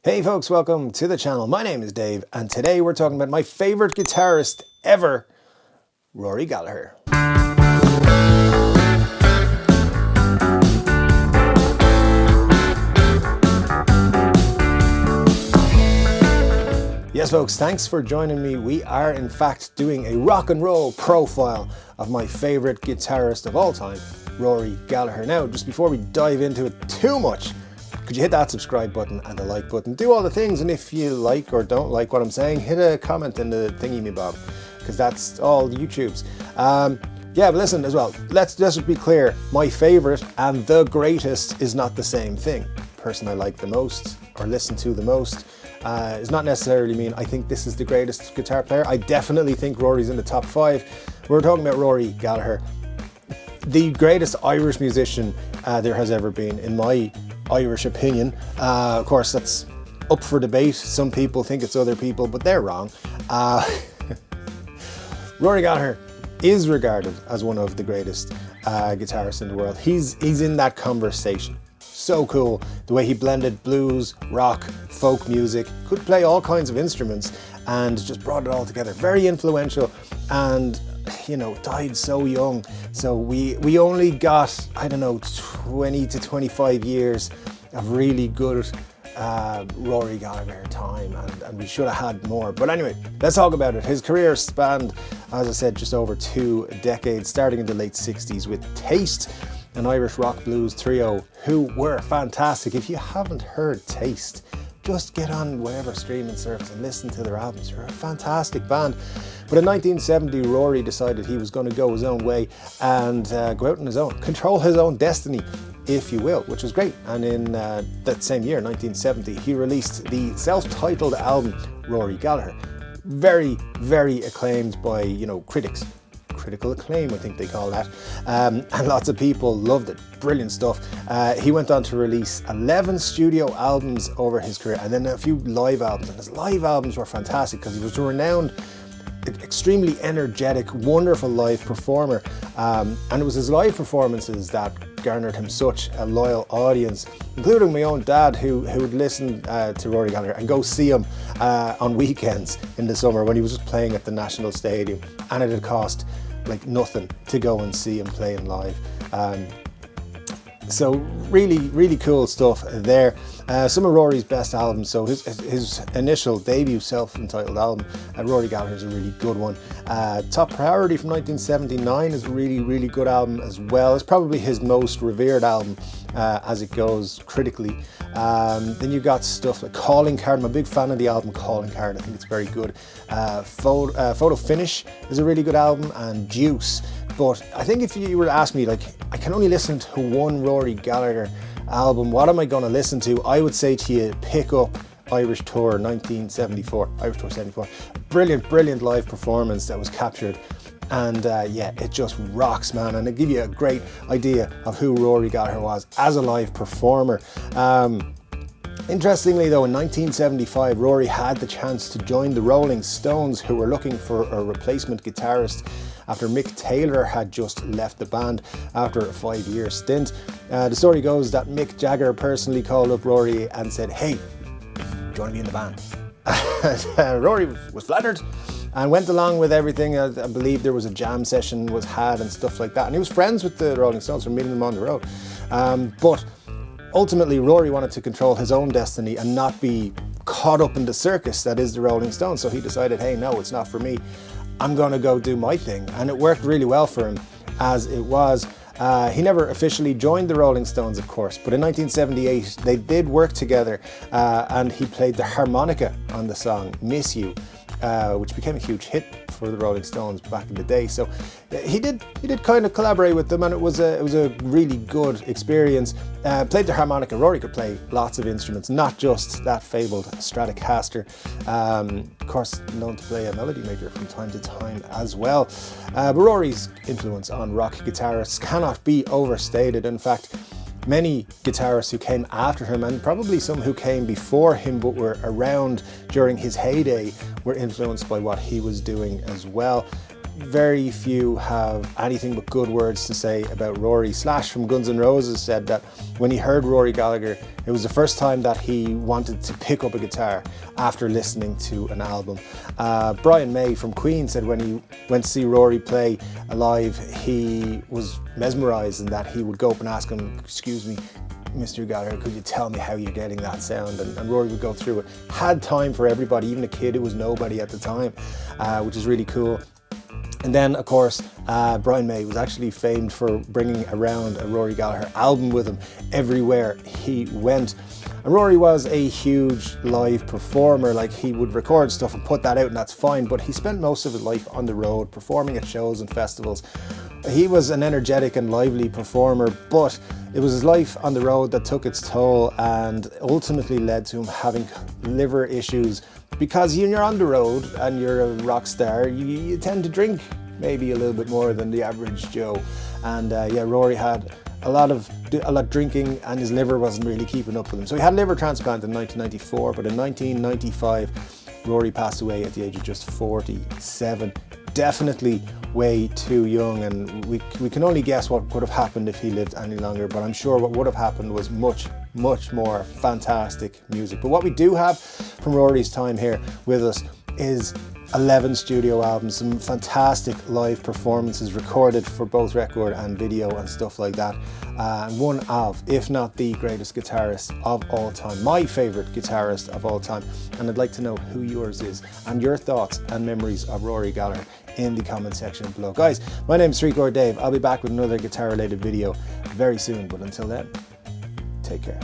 Hey folks, welcome to the channel. My name is Dave, and today we're talking about my favourite guitarist ever, Rory Gallagher. Yes folks, thanks for joining me. We are in fact doing a rock and roll profile of my favourite guitarist of all time, Rory Gallagher. Now, just before we dive into it too much, could you hit that subscribe button and the like button? Do all the things, and if you like or don't like what I'm saying, hit a comment in the thingy me bob, because that's all YouTube's. Yeah, but listen as well, let's just be clear, my favourite and the greatest is not the same thing. The person I like the most or listen to the most does not necessarily mean I think this is the greatest guitar player. I definitely think Rory's in the top 5. We're talking about Rory Gallagher, the greatest Irish musician there has ever been, in my Irish opinion. Of course, that's up for debate. Some people think it's other people, but they're wrong. Rory Gallagher is regarded as one of the greatest guitarists in the world. He's in that conversation. So cool, the way he blended blues, rock, folk music, could play all kinds of instruments and just brought it all together. Very influential, and you know, died so young. So we only got, I don't know, 20 to 25 years of really good Rory Gallagher time, and we should have had more. But anyway, let's talk about it. His career spanned, as I said, just over 2 decades, starting in the late 60s with Taste, an Irish rock blues trio who were fantastic. If you haven't heard Taste, just get on whatever streaming service and listen to their albums. They're a fantastic band. But in 1970, Rory decided he was going to go his own way and go out on his own, control his own destiny, if you will, which was great. And in that same year, 1970, he released the self-titled album, Rory Gallagher. Very, very acclaimed by, critics. Critical acclaim, I think they call that. And lots of people loved it. Brilliant stuff. He went on to release 11 studio albums over his career, and then a few live albums. And his live albums were fantastic because he was a renowned, extremely energetic, wonderful live performer. And it was his live performances that garnered him such a loyal audience, including my own dad, who would listen to Rory Gallagher and go see him on weekends in the summer when he was just playing at the National Stadium, and it had cost like nothing to go and see him playing live. So really, really cool stuff there. Some of Rory's best albums, so his initial debut self-entitled album, Rory Gallagher, is a really good one. Top Priority from 1979 is a really, really good album as well. It's probably his most revered album as it goes critically. Then you've got stuff like Calling Card. I'm a big fan of the album Calling Card. I think it's very good. Photo Finish is a really good album, and Juice. But I think if you were to ask me, like, I can only listen to one Rory Gallagher album, what am I going to listen to? I would say to you, pick up Irish Tour 1974, Irish Tour 74. Brilliant, brilliant live performance that was captured. And yeah, it just rocks, man. And it gives you a great idea of who Rory Gallagher was as a live performer. Interestingly though, in 1975, Rory had the chance to join the Rolling Stones, who were looking for a replacement guitarist after Mick Taylor had just left the band after a 5-year stint. The story goes that Mick Jagger personally called up Rory and said, "Hey, join me in the band." Rory was flattered and went along with everything. I believe there was a jam session was had and stuff like that. And he was friends with the Rolling Stones from meeting them on the road. But ultimately, Rory wanted to control his own destiny and not be caught up in the circus that is the Rolling Stones. So he decided, hey, no, it's not for me. I'm going to go do my thing. And it worked really well for him as it was. He never officially joined the Rolling Stones, of course, but in 1978 they did work together, and he played the harmonica on the song Miss You, which became a huge hit for the Rolling Stones back in the day. So he did kind of collaborate with them, and it was a really good experience. Played the harmonica. Rory could play lots of instruments, not just that fabled Stratocaster. Of course, known to play a melody maker from time to time as well. But Rory's influence on rock guitarists cannot be overstated. In fact, many guitarists who came after him, and probably some who came before him but were around during his heyday, were influenced by what he was doing as well. very few have anything but good words to say about Rory. Slash from Guns N' Roses said that when he heard Rory Gallagher, it was the first time that he wanted to pick up a guitar after listening to an album. Brian May from Queen said when he went to see Rory play live, he was mesmerised and that he would go up and ask him, "Excuse me, Mr. Gallagher, could you tell me how you're getting that sound?" And Rory would go through it. Had time for everybody, even a kid who was nobody at the time, which is really cool. And then, of course, Brian May was actually famed for bringing around a Rory Gallagher album with him everywhere he went. And Rory was a huge live performer. Like, he would record stuff and put that out, and that's fine, but he spent most of his life on the road, performing at shows and festivals. He was an energetic and lively performer, but it was his life on the road that took its toll and ultimately led to him having liver issues, because when you're on the road and you're a rock star, you tend to drink maybe a little bit more than the average Joe. And yeah, Rory had a lot of drinking and his liver wasn't really keeping up with him. So he had a liver transplant in 1994, but in 1995, Rory passed away at the age of just 47. Definitely way too young, and we can only guess what could have happened if he lived any longer, but I'm sure what would have happened was much more fantastic music. But what we do have from Rory's time here with us is 11 studio albums, some fantastic live performances recorded for both record and video and stuff like that. One of, if not the greatest guitarist of all time, my favourite guitarist of all time. And I'd like to know who yours is and your thoughts and memories of Rory Gallagher in the comment section below. Guys, my name is Streetcore Dave. I'll be back with another guitar related video very soon, but until then, take care.